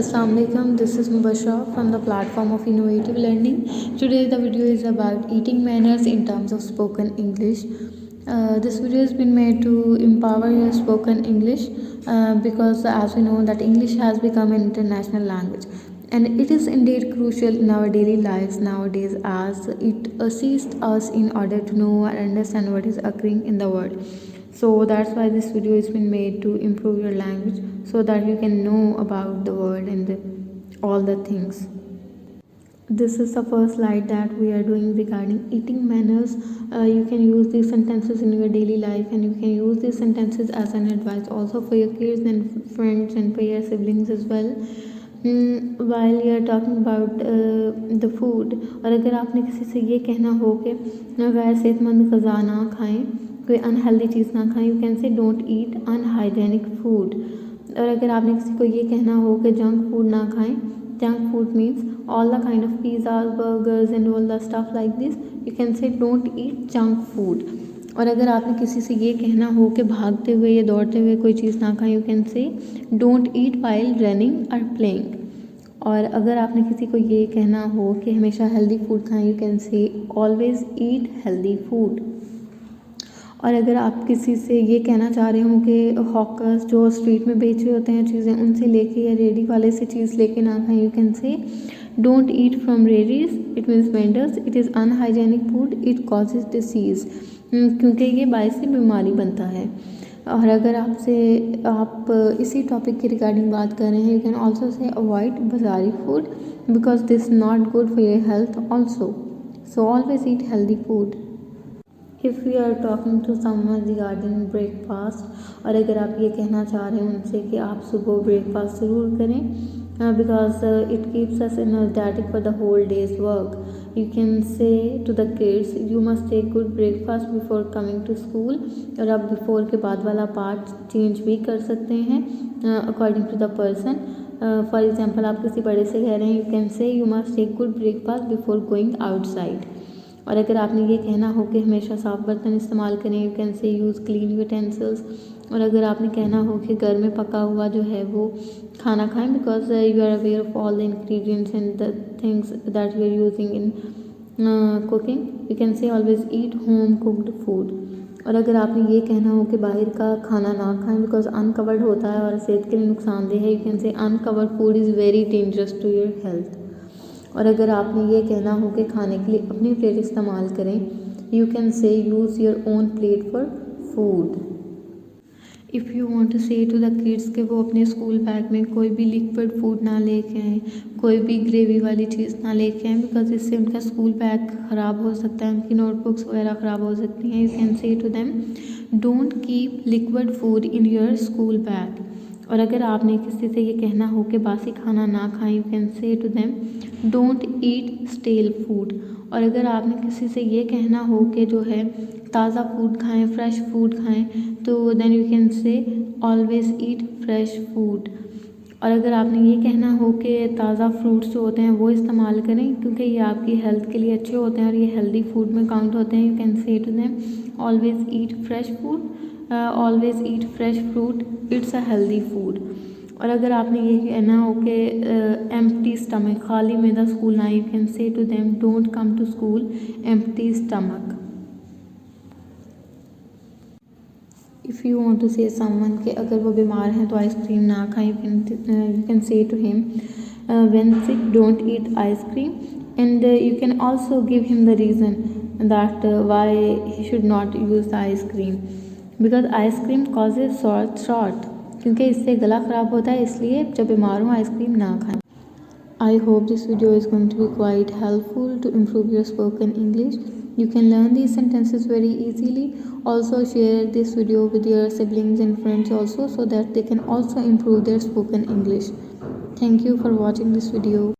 Assalamualaikum, this is Mubashra from the platform of Innovative Learning. Today the video is about eating manners in terms of spoken English. This video has been made to empower your spoken English because as we know that English has become an international language and it is indeed crucial in our daily lives nowadays as it assists us in order to know and understand what is occurring in the world. So that's why this video has been made to improve your language so that you can know about the world and all the things. This is the first slide that we are doing regarding eating manners. You can use these sentences in your daily life and you can use these sentences as an advice also for your kids and friends and for your siblings as well. While you are talking about the food, और अगर आपने किसी से ये कहना हो कि गैर सेहतमंद ग़िज़ा ना खाएं, कोई अनहेल्दी चीज़ ना खाएं, यू कैन से डोंट ईट अनहाइजेनिक फूड. और अगर आपने किसी को ये कहना हो कि जंक फूड ना खाएं, junk food means all the kind of pizzas, burgers and all the stuff like this, you can say don't eat junk food. और अगर आपने किसी से ये कहना हो कि भागते हुए या दौड़ते हुए कोई चीज़ ना खाएं, यू कैन से डोंट ईट वाइल रनिंग और प्लेइंग. और अगर आपने किसी को ये कहना हो कि हमेशा हेल्दी फूड खाएं, you can say always eat healthy food. और अगर आप किसी से ये कहना चाह रहे हो कि हॉकर्स जो स्ट्रीट में बेच रहे होते हैं चीज़ें, उनसे लेके या रेडी वाले से चीज़ लेके ना खाएं, यू कैन से don't eat from Reddy's, it means vendors, it is unhygienic food, it causes disease, क्योंकि ये बायस से बीमारी बनता है. और अगर आप इसी टॉपिक के रिगार्डिंग बात कर रहे हैं, you can also say avoid बाज़ारी food because this not good for your health also. So always eat healthy food. If you are talking to someone regarding breakfast, और अगर आप ये कहना चाह रहे हैं उनसे कि आप सुबह ब्रेकफास्ट ज़रूर करें because it keeps us energetic for the whole day's work, you can say to the kids you must take good breakfast before coming to school. और आप बिफोर के बाद वाला पार्ट चेंज भी कर सकते हैं according to the person. For example आप किसी बड़े से कह रहे हैं, you can say you must take good breakfast before going outside. और अगर आपने ये कहना हो कि हमेशा साफ़ बर्तन इस्तेमाल करें, you can say use clean utensils. और अगर आपने कहना हो कि घर में पका हुआ जो है वो खाना खाएं because you are aware of all the ingredients and the things that you are using in cooking, you can say always eat home cooked food. और अगर आपने ये कहना हो कि बाहर का खाना ना खाएं बिकॉज अनकवर्ड होता है और सेहत के लिए नुकसानदेह है, you can say uncovered food is very dangerous to your health. और अगर आपने ये कहना हो कि खाने के लिए अपनी प्लेट इस्तेमाल करें, you can say use your own plate for food. If you want to say to the kids कि वो अपने स्कूल बैग में कोई भी लिक्विड फूड ना लेके आएँ, कोई भी ग्रेवी वाली चीज़ ना लेके आएँ बिकॉज इससे उनका स्कूल बैग ख़राब हो सकता है, उनकी नोटबुक्स वगैरह ख़राब हो सकती हैं. You can say to them don't keep liquid food in your school bag. और अगर आपने किसी से ये कहना हो कि बासी खाना ना खाएं, you can say to them don't eat stale food. और अगर आपने किसी से ये कहना हो कि जो है ताज़ा फूड खाएं, फ्रेश फूड खाएं, तो then you can say always eat fresh food. और अगर आपने ये कहना हो कि ताज़ा फ्रूट्स जो होते हैं वो इस्तेमाल करें क्योंकि ये आपकी हेल्थ के लिए अच्छे होते हैं और ये हेल्दी फूड में काउंट होते हैं, you can say to them always eat fresh food, always eat fresh fruit, it's a healthy food. और अगर आपने ये कहना हो कि एम्प्टी स्टमक, खाली मैदा स्कूल ना, you can say to them don't come to school empty stomach. If you want to say someone कि अगर वो बीमार हैं तो आइसक्रीम ना खाएं, you can say to him when sick don't eat ice cream. And you can also give him the reason that why he should not use the ice cream because ice cream causes sore throat, क्योंकि इससे गला ख़राब होता है, इसलिए जब बीमार हो आइसक्रीम ना खाएं. I hope this video is going to be quite helpful to improve your spoken English. You can learn these sentences very easily. Also share this video with your siblings and friends also so that they can also improve their spoken English. Thank you for watching this video.